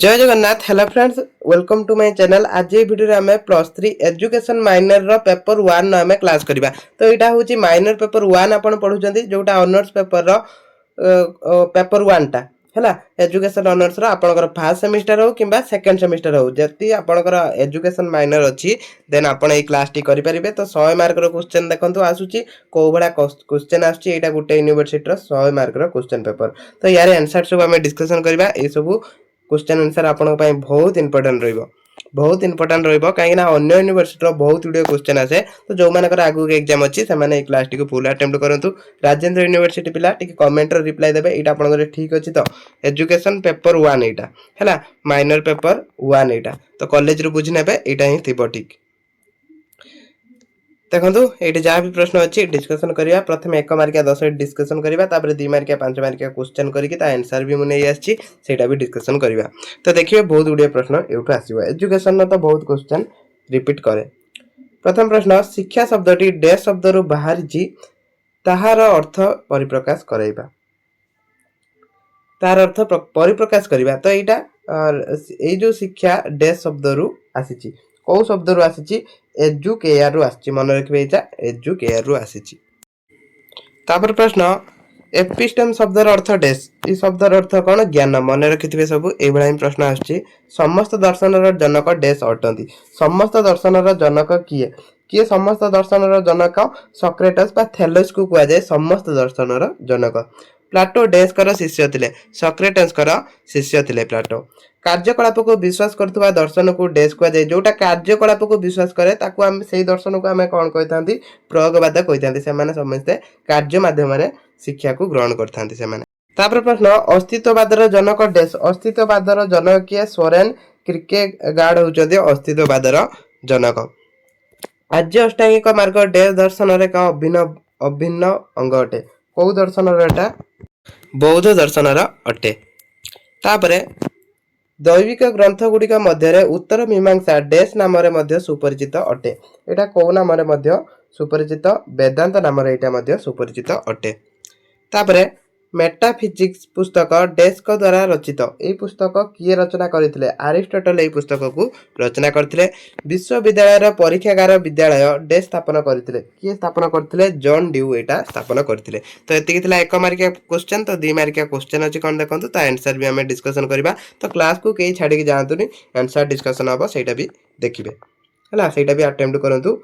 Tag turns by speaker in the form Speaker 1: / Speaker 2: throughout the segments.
Speaker 1: जय Jagannath. Hello friends, welcome to my channel. आज ये वीडियो रे हमें +3 एजुकेशन माइनर रो पेपर 1 नो हमें क्लास करबा। तो एटा होची माइनर पेपर 1 आपण पढुचंदी जोटा ऑनर्स पेपर रो पेपर 1 टा हैला। एजुकेशन ऑनर्स रो आपनकर फर्स्ट सेमेस्टर हो किबा सेकंड सेमेस्टर हो, जति आपनकर एजुकेशन माइनर अछि देन आपण ए क्लास टी करि परिबे। तो 100 मार्क रो क्वेश्चन देखंतु आसुची को बडा क्वेश्चन आसुची। एटा गुटे यूनिवर्सिटी रो 100 मार्क रो क्वेश्चन पेपर। तो यार आंसर सब हमें डिस्कशन करबा। ए सब क्वेश्चन आंसर आपन ପାଇଁ बहुत इंपोर्टेंट रहइबो, बहुत इंपोर्टेंट रहइबो काहे ना अन्य यूनिवर्सिटी रो बहुत वीडियो क्वेश्चन आसे। तो जो मानकर आगु के एग्जाम अछि से माने ए क्लास टी को फुल अटेम्प्ट करंतु। राजेंद्र यूनिवर्सिटी पिला टिक कमेंट रो रिप्लाई देबे। एटा आपन करे ठीक अछि। तो एजुकेशन पेपर 1 एटा हैला, माइनर पेपर 1 एटा। तो कॉलेज रो बुझि नेबे, एटा ही थिबो ठीक। देखो ये जहाँ भी प्रश्न अच्छी डिस्कसन करिया। प्रथम 1 मार्किया 10 डिस्कसन करिया, तापर 2 मार्किया 5 मार्किया क्वेश्चन करके आंसर भी मुझे आसी सेटा भी डिस्कसन करिया। तो देखिए बहुत गुड़िया प्रश्न एठू आसीबो। एजुकेशन तो बहुत क्वेश्चन रिपीट करे। प्रथम प्रश्न, शिक्षा शब्दटी डैश शब्द रु बाहरी ताहार अर्थ परिप्रकाश कराइबा। तार अर्थ परिप्रकाश करिबा। तो एटा ए जो शिक्षा डैश शब्द रु आसीची, को शब्द रु आसीची? एजुकेयर रु आसीची। मन रखिबे एटा एजुकेयर रु आसीची। तापर प्रश्न, एपिस्टेम शब्दर अर्थ डैश। ई शब्दर अर्थ कोन? ज्ञान। मन रखिथिबे सब ए भळा ही प्रश्न आछी। समस्त दर्शनर जनक डैश अटंती। समस्त दर्शनर जनक किए? किए समस्त दर्शनर जनक? सॉक्रेटस बा थेलेस को कुआ जाय समस्त दर्शनर जनक। प्लाटो डैश कर शिष्य थिले? सॉक्रेटस कर शिष्य थिले प्लाटो। कार्यकलाप को विश्वास करथुवा दर्शन को डैश कुआ जाय? जोटा कार्यकलाप को विश्वास करे ताकू हम सेही दर्शन को हमें कोन कहितांती? प्रयोगवाद कहितांती। से माने समस्त कार्य माध्यम रे शिक्षा को ग्रहण करथांती से माने। तापर प्रश्न, अस्तित्ववादर जनक डैश। अस्तित्ववादर जनक किए? सोरेन किर्केगार्ड होचंदी अस्तित्ववादर जनक। आर्य अष्टांगिक मार्ग डैश दर्शन रे का अभिन्न अंग अटे? को दर्शन रे एटा? बौद्ध दर्शन रा अटे। तापरे दैविक ग्रंथ गुड़िक मध्य उत्तर मीमांसा डैश नाम मध्य सुपरिचित अटे? एटा को नाम मध्य सुपरिचित? वेदांत नाम एटा सुपरिचित अटे। तापरे मेटाफिजिक्स पुस्तक डैश को द्वारा रचित। ए पुस्तक किए रचना करथिले? अरिस्टोटल ए पुस्तक को रचना करथिले। विश्वविद्यालय परीक्षागार विद्यालय डैश स्थापन करथिले? किए स्थापन करथिले? जॉन ड्यू एटा स्थापन करथिले। तो एतिकी थिला 1 मार्किया क्वेश्चन। तो 2 मार्किया क्वेश्चन अछि कोन देखंतु। ता आंसर भी हमें डिस्कशन करबा। तो क्लास को केही छाडी के जांतुनी, आंसर डिस्कशन हबो सेटा भी देखिबे हला। सेटा भी अटेम्प्ट करंतु।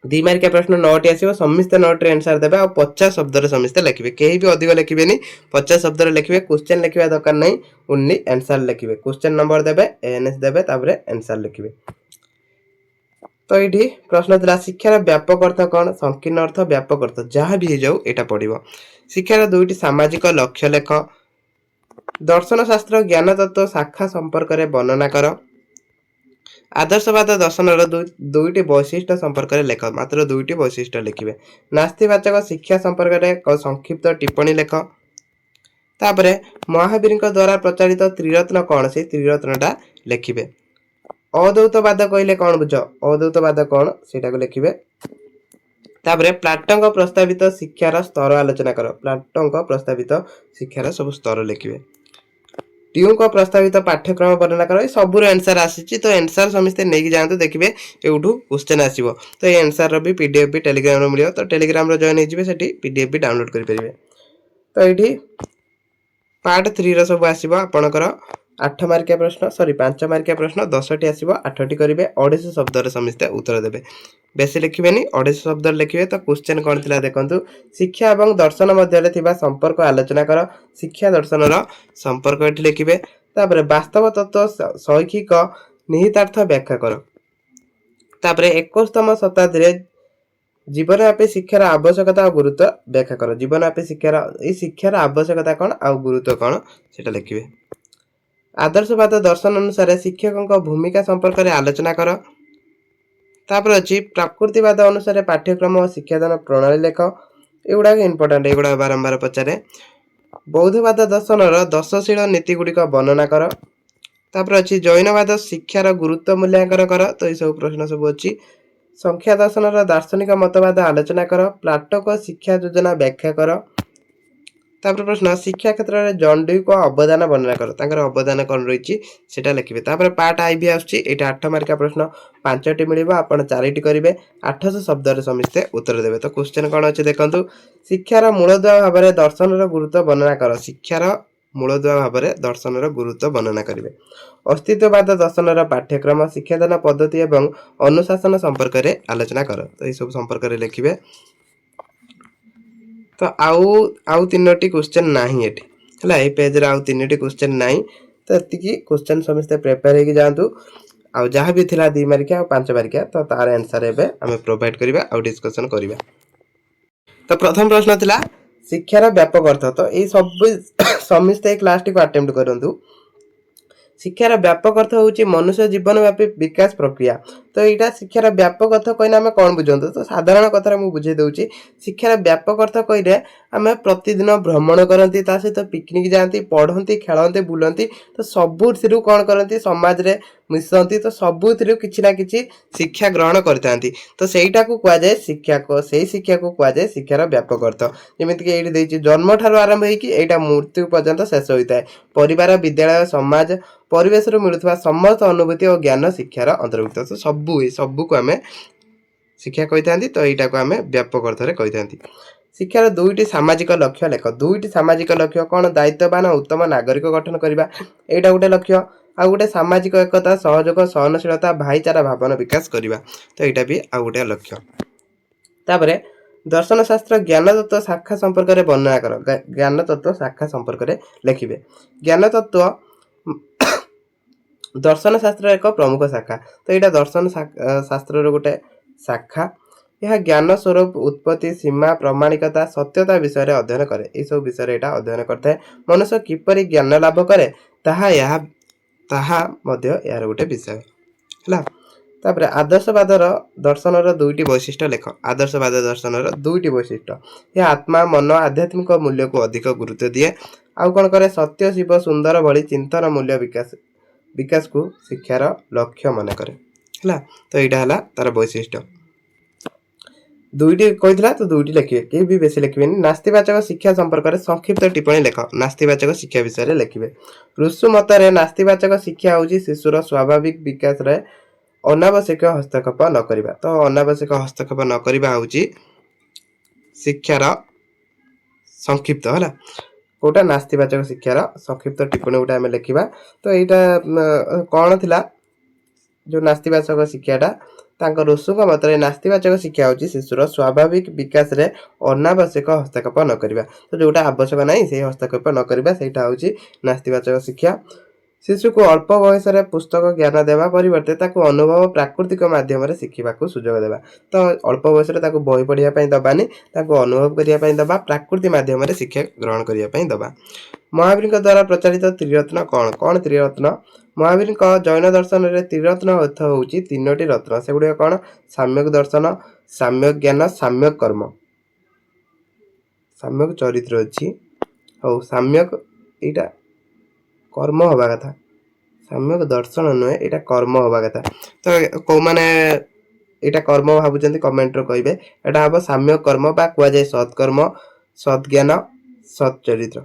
Speaker 1: 2 मार्किया प्रश्न 9टी आसीबो। समस्त 9टी आंसर देबे आ 50 शब्द रे समस्त लिखिबे। केही भी अधिक लिखिबेनी, 50 शब्द रे लिखिबे। क्वेश्चन लिखिबा दरकार नै, ओनली आंसर लिखिबे। क्वेश्चन नंबर देबे, एएनएस देबे, तापरे आंसर लिखिबे। तो एठी प्रश्न दिला, शिक्षार व्यापक अर्थ कोन? संकीर्ण अर्थ, व्यापक अर्थ जहाँ भी जाऊ एटा पडिबो। शिक्षार दुईटी सामाजिक लक्ष्य लेख। दर्शन शास्त्र ज्ञान तत्व शाखा संपर्क रे वर्णना कर। आदर्शवाद दर्शन दुईटी वैशिष्ट्य संपर्क में लेख। मात्र 2टी वैशिष्ट्य लिखिबे। नास्तिवाचक शिक्षा संपर्क में एक संक्षिप्त टिप्पणी लेख। तापरे महावीर द्वारा प्रचारित त्रिरत्न कौन? से त्रिरत्नटा लिखिबे। अद्वैतवाद कहले कौन बुझ? अद्वैतवाद कौन सेटा को लिखिबे। तापरे प्लाटों प्रस्तावित शिक्षार स्तर आलोचना कर। प्लाटों प्रस्तावित शिक्षार सब स्तर लिखिबे। ड्यू को प्रस्तावित पाठ्यक्रम वर्णना कर। सब आंसर आसी। तो आंसर समस्ते नहीं जातु, देखिए एठू क्वेश्चन आसीबो। तो ये आंसर भी पीडीएफ भी टेलीग्राम मिलियो। तो टेलीग्राम रो जॉइन होइजिबे, सेठी पीडीएफ भी डाउनलोड करि परिबे। तो एठी पार्ट 3 रो सब आसीबो आपनकर 8 मार्किया प्रश्न, सॉरी 5 मार्किया प्रश्न 10टी आसीबो। 8टी करिवे। 250 शब्द रे समस्ते उत्तर देबे। बेसी लिखिबेनी, 250 शब्द लिखिबे। तो क्वेश्चन कोन थिला देखंतु, शिक्षा एवं दर्शन मध्य रे थिबा संपर्क आलोचना कर। शिक्षा दर्शन रो संपर्क एठी लिखिबे। तापरे वास्तव तत्व शैक्षिक निहितार्थ व्याख्या कर। तापरे 21तम शताब्दी रे जीवनव्यापी शिक्षार आवश्यकता और गुरुत्व व्याख्या कर। जीवनव्यापी शिक्षार आवश्यकता कौन आ गुरुत्व कौन सेटा लिखिबे। आदर्शवाद दर्शन अनुसार शिक्षकों भूमिका संपर्क में आलोचना कर। तापर अछि प्रकृतिवाद अनुसार पाठ्यक्रम और शिक्षादान प्रणाली लेख। एगुड़ा इंपोर्टेंट, एगुड़ा बारंबार पचारे। बौद्धवाद दर्शन 10शील नीति गुड़िक वर्णना कर। तापर अछि जैनवाद शिक्षार गुरुत्व मूल्यांकन कर। तो ये सब प्रश्न सब अच्छी। संख्या दर्शन दार्शनिक मतवाद आलोचना कर। प्लाटो को शिक्षा योजना व्याख्या कर। तापर प्रश्न शिक्षा क्षेत्र में जॉन ड्यू को अवदान वर्णना कर तांकर अवदान कौन रही सेटा लिखिए। तापर पार्ट आई भी आसुची एटा 8 मार्किया प्रश्न 5टी मिलिबो आपण 4टी करिवे 800 शब्द रे समिस्ते उत्तर देबे। तो क्वेश्चन कोन अछि देखंतु शिक्षार मूलदुआ भाबरे दर्शनर गुरुत्व वर्णना कर शिक्षार मूलदुआ भाबरे दर्शनर गुरुत्व वर्णना करिवे। अस्तित्ववाद दर्शनर पाठ्यक्रम शिक्षादान पद्धति एवं अनुशासन संपर्क रे आलोचना कर। तो ये सब संपर्क रे लिखिवे। तो आउ 3टी क्वेश्चन नाही एठी हला ए पेज रे आउ 3टी क्वेश्चन नाही। तो एतिकी क्वेश्चन समस्त प्रिपेयर हेकि जांतु। आउ जहाँ भी थिला 2 मार्किया और 5 मार्किया तो तार आंसर एबे हमें प्रोवाइड करिबा और डिस्कशन करिबा। तो प्रथम प्रश्न थिला शिक्षार व्यापक अर्थ। तो ए सब समस्त क्लास टी को अटेम्प्ट करंतु। शिक्षार व्यापक अर्थ होची मनुष्य जीवन व्यापी विकास प्रक्रिया। तो यहाँ शिक्षार व्यापक अर्थ कहना आम कौन बुझंतु। तो साधारण कथा मुझे बुझे दूची शिक्षार व्यापक अर्थ कहले आम प्रतिदिन भ्रमण करती सहित पिकनिक जाती पढ़ती खेलते बुलती तो सबुठ कौन करती समाज रे मिसती तो सबुठ किसी ना किसी शिक्षा ग्रहण करते तो सहीटा को कहुए शिक्षा को सही शिक्षा को कहुए शिक्षार व्यापक अर्थ। जमीक ये जन्म ठार आरंभ होता मृत्यु पर्यंत शेष होता है परिवार विद्यालय समाज परिवेश मिलुवा समस्त अनुभूति और ज्ञान शिक्षार अंतर्भुक्त। तो सबू को आम शिक्षा कही तो यहाँ को आम व्यापक अर्थ में कही। शिक्षार 2टी सामाजिक लक्ष्य लेख। 2टी सामाजिक लक्ष्य कौन दायित्ववान उत्तम नागरिक गठन करवा यहाँ गोटे लक्ष्य आ गोटे सामाजिक एकता सहयोग सहनशीलता भाईचारा भावना विकास करवा तो यहाँ भी आउ गोटे लक्ष्य। तापर दर्शन शास्त्र ज्ञान तत्व शाखा संपर्क में वर्णना कर ज्ञान तत्व शाखा संपर्क में लिखिए। ज्ञान तत्व दर्शन शास्त्र एक प्रमुख शाखा। तो यहाँ दर्शन शास्त्र गोटे शाखा यह ज्ञान स्वरूप उत्पत्ति सीमा प्रमाणिकता सत्यता विषय में अध्ययन करे ये सब विषय यहाँ अध्ययन करता है। मनुष्य किपरि ज्ञान लाभ करे ताहा यार गोटे विषय है। तापर आदर्शवादर दर्शनर 2टी वैशिष्ट्य लेख। आदर्शवाद दर्शनर 2टी वैशिष्ट्य यह आत्मा मन आध्यात्मिक मूल्य को अधिक गुरुत्व दिए आउ कौन करे सत्य शिव सुंदर भली चिंतन मूल्य विकास को शिक्षार लक्ष्य मन करे है। तो यहाँ है तार वैशिष्ट्य 2टी कही तो 2टी लिखे कहीं भी बेसी लिखे। नास्तिवाचक शिक्षा संपर्क में संक्षिप्त टिप्पणी लेख। नास्तिवाचक शिक्षा विषय में लिखे। ऋषु मतर नास्तिवाचक शिक्षा हूँ शिशुर स्वाभाविक विकास रे अनावश्यक हस्तक्षेप न करवा। तो अनावश्यक हस्तक्षेप न करवा हूँ शिक्षार संक्षिप्त है गोटा नास्तिवाचक शिक्षार संक्षिप्त टिप्पणी गोटे आम लिखा। तो यहाँ कौन थी जो नास्तिवाचक शिक्षाटा ऋषुक मत नास्तिवाचक शिक्षा हूँ शिशुर स्वाभाविक विकास रे अनावश्यक हस्तक्षेप न करवा। तो जोटा आवश्यक ना से हस्तक्षेप न करवा से हूँ नास्तिवाचक शिक्षा। शिशु को अल्प बयस पुस्तक ज्ञान देवा परिवर्ते अनुभव प्राकृतिक माध्यम शिखा सुजोग देवा। तो अल्प बयस बही पढ़ाई दबानी अनुभव करने दबा प्राकृतिक माध्यम शिक्षा ग्रहण करने दबा। महावीर द्वारा प्रचारित त्रिरत्न कौन कौन त्रिरत्न महावीर जैन दर्शन में त्रिरत्न अर्थ हूँ 3टी रत्न से गुड़ कौन साम्यक दर्शन साम्यक ज्ञान साम्यक कर्म साम्यक चरित्र अच्छी हौ साम्यक यहाँ कर्म हवा कथा साम्यक दर्शन नुहे यहाँ कर्म हवा कथा। तो कौ मैंने यहाँ कर्म भावुं कमेंट कहे यहाँ हम साम्यक कर्म बा कहुए सत्कर्म सद्ज्ञान सच्चरित्र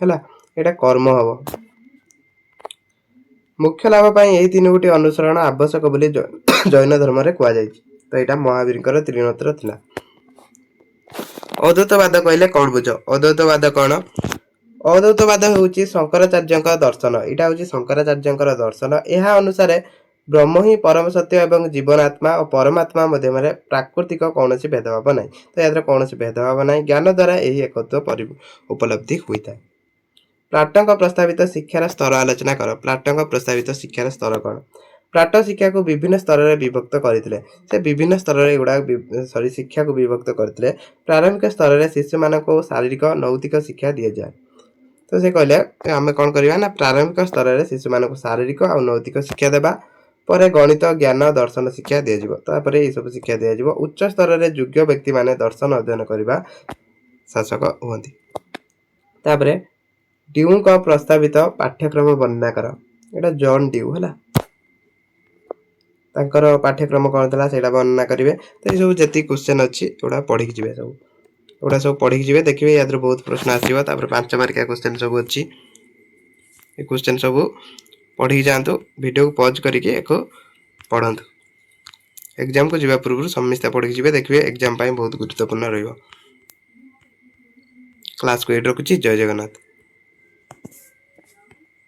Speaker 1: है यहाँ कर्म हम। मुख्य लाभ पाई यही 3 गोटी अनुसरण आवश्यक बोली जैन धर्म रे कहुई। तो यहाँ महावीर त्रिनेत्र थिला। अद्वैतवाद कहले कौन बुझ अद्वैतवाद कौन अद्वैतवाद हूँ शंकराचार्य दर्शन यहाँ हूँ शंकराचार्य दर्शन। यह अनुसार ब्रह्म ही परम सत्य एवं जीवनात्मा और परमात्मा मध्य प्राकृतिक कौन भेदभाव ना। तो यार कौन भेदभाव ना ज्ञान द्वारा यही एकत्व उपलब्धि होता है। प्लाटन का प्रस्तावित शिक्षार स्तर आलोचना कर। प्लाटन का प्रस्तावित शिक्षार स्तर कौन प्लाटन शिक्षा को विभिन्न स्तर में विभक्त करते से विभिन्न स्तर में गुड़ा सॉरी शिक्षा को विभक्त करते। प्रारंभिक स्तर में शिशु मान शारीरिक नैतिक शिक्षा दि जाए। तो से कहले आम कौन करवा ना प्रारंभिक स्तर में शिशु मान शारीरिक और नैतिक शिक्षा देवा पर गणित ज्ञान दर्शन शिक्षा दिजापर ये सब शिक्षा दिज्व। उच्च स्तर में योग्य व्यक्ति माने दर्शन अध्ययन करने शासक हमें। तापर ड्यू का प्रस्तावित पाठ्यक्रम वर्णना कर यहाँ जॉन ड्यू है पाठ्यक्रम कौन था से वर्णना करेंगे। तो ये सब जी क्वेश्चन अच्छी एगुड़ा पढ़ी जी सब एगुड़ा सब पढ़ी जी देखिए या बहुत प्रश्न आसो 5 मार्किया क्वेश्चन सब अच्छी क्वेश्चन सब पढ़ी जातु वीडियो को पॉज करके एक पढ़ंतु एग्जाम को जीवा पूर्व समस्ते पढ़ी जी देखिए एग्जाम बहुत गुरुत्वपूर्ण रही क्लास को ये रखुच्छी जय जगन्नाथ।